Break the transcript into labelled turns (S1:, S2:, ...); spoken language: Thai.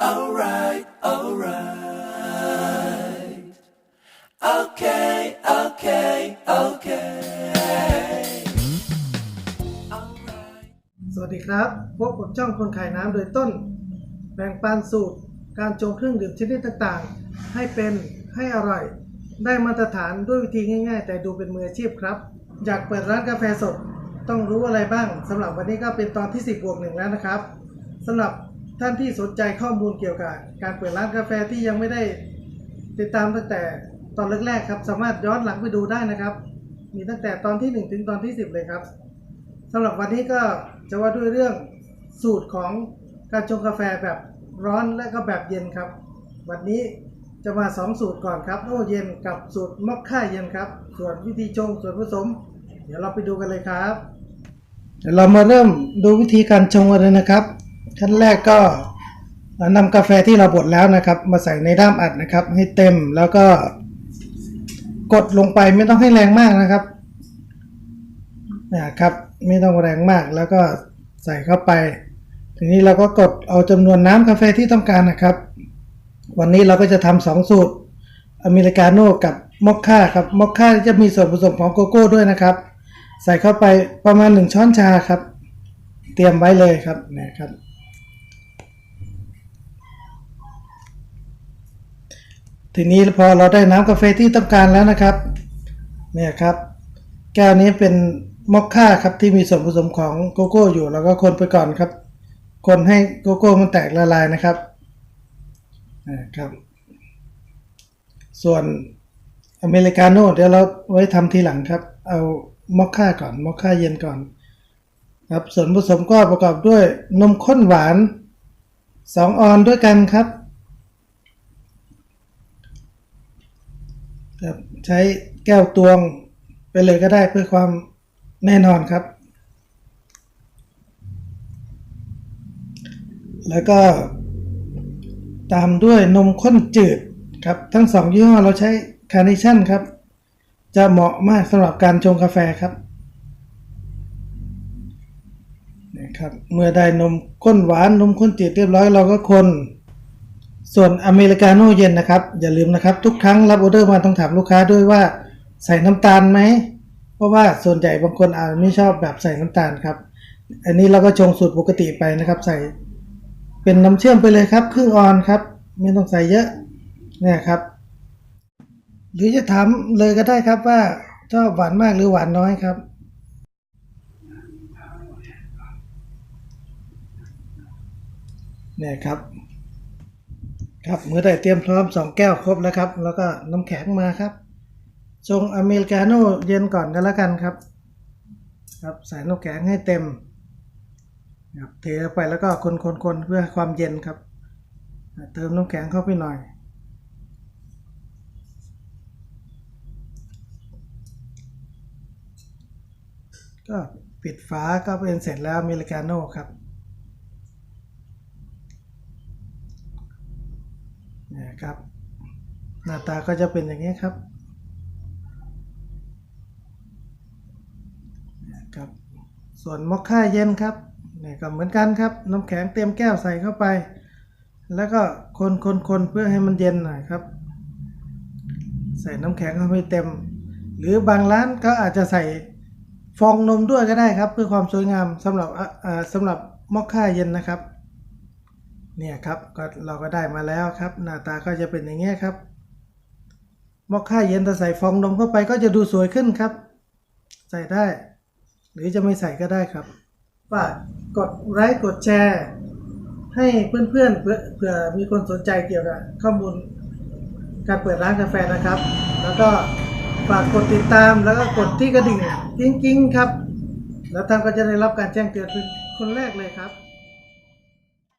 S1: alright, alright. Okay, okay, okay.
S2: สวัสดีครับพบกับช่องคนขายน้ำโดยต้นแบ่งปันสูตรการชงเครื่องดื่มชนิดต่างๆให้เป็นให้อร่อยได้มาตรฐานด้วยวิธีง่ายๆแต่ดูเป็นมืออาชีพครับอยากเปิดร้านกาแฟสดต้องรู้อะไรบ้างสำหรับวันนี้ก็เป็นตอนที่10+1แล้วนะครับสำหรับท่านที่สนใจข้อมูลเกี่ยวกับการเปิดร้านกาแฟที่ยังไม่ได้ติดตามตั้งแต่ตอนแรกๆครับสามารถย้อนหลังไปดูได้นะครับมีตั้งแต่ตอนที่1ถึงตอนที่10เลยครับสำหรับวันนี้ก็จะว่าด้วยเรื่องสูตรของการชงกาแฟแบบร้อนและก็แบบเย็นครับวันนี้จะมา2สูตรก่อนครับโอ้เย็นกับสูตรมอคค่าเย็นครับส่วนวิธีชงส่วนผสมเดี๋ยวเราไปดูกันเลยครับเดี๋ยวเรามาเริ่มดูวิธีการชงกันเลยนะครับขั้นแรกก็นำกาแฟที่เราบดแล้วนะครับมาใส่ในด้ามอัดนะครับให้เต็มแล้วก็กดลงไปไม่ต้องให้แรงมากนะครับนะครับไม่ต้องแรงมากแล้วก็ใส่เข้าไปทีนี้เราก็กดเอาจำนวนน้ำกาแฟที่ต้องการนะครับวันนี้เราก็จะทำ2สูตรอเมริกาโน่กับมอคค่าครับมอคค่าจะมีส่วนผสมของโกโก้ด้วยนะครับใส่เข้าไปประมาณ1ช้อนชาครับเตรียมไว้เลยครับนะครับทีนี้พอเราได้น้ำกาแฟที่ต้องการแล้วนะครับเนี่ยครับแก้วนี้เป็นมอคค่าครับที่มีส่วนผสมของโกโก้อยู่แล้วก็คนไปก่อนครับคนให้โกโก้มันแตกละลายนะครับส่วนอเมริกาโน่เดี๋ยวเราไว้ทำทีหลังครับเอามอคค่าก่อนมอคค่าเย็นก่อนครับส่วนผสมก็ประกอบด้วยนมข้นหวาน2ออนด้วยกันครับใช้แก้วตวงไปเลยก็ได้เพื่อความแน่นอนครับแล้วก็ตามด้วยนมข้นจืดครับทั้ง2ยี่ห้อเราใช้คาร์เนชั่นครับจะเหมาะมากสำหรับการชงกาแฟครับนะครับเมื่อได้นมข้นหวานนมข้นจืดเรียบร้อยเราก็คนส่วนอเมริกาโน่เย็นนะครับอย่าลืมนะครับทุกครั้งรับออเดอร์มาต้องถามลูกค้าด้วยว่าใส่น้ำตาลไหมเพราะว่าส่วนใหญ่บางคนอาจไม่ชอบแบบใส่น้ำตาลครับอันนี้เราก็ชงสูตรปกติไปนะครับใส่เป็นน้ำเชื่อมไปเลยครับครึ่งออนครับไม่ต้องใส่เยอะเนี่ยครับหรือจะถามเลยก็ได้ครับว่าชอบหวานมากหรือหวานน้อยครับเนี่ยครับเมื่อได้เตรียมพร้อม2แก้วครบแล้วครับแล้วก็น้ำแข็งมาครับชงอเมริกาโน่เย็นก่อนกันแล้วกันครับใส่น้ำแข็งให้เต็มเทลงไปแล้วก็คนเพื่อความเย็นครับเติมน้ำแข็งเข้าไปหน่อยก็ปิดฝาก็เป็นเสร็จแล้วอเมริกาโน่ครับนะครับหน้าตาก็จะเป็นอย่างนี้ครับส่วนมอคค่าเย็นครับนี่ก็เหมือนกันครับน้ำแข็งเต็มแก้วใส่เข้าไปแล้วก็คนเพื่อให้มันเย็นหน่อยครับใส่น้ำแข็งเข้าไปเต็มหรือบางร้านก็อาจจะใส่ฟองนมด้วยก็ได้ครับเพื่อความสวยงามสำหรับมอคค่าเย็นนะครับเนี่ยครับก็เราก็ได้มาแล้วครับหน้าตาก็จะเป็นอย่างเงี้ยครับมอคค่าเย็นถ้าใส่ฟองนมเข้าไปก็จะดูสวยขึ้นครับใส่ได้หรือจะไม่ใส่ก็ได้ครับฝากกดไลค์กดแชร์ให้เพื่อนๆเผื่อมีคนสนใจเกี่ยวกับข้อมูลการเปิดร้านกาแฟนะครับแล้วก็ฝากกดติดตามแล้วก็กดที่กระดิ่งกิ๊งๆครับแล้วท่านก็จะได้รับการแจ้งเตือนเป็นคนแรกเลยครับ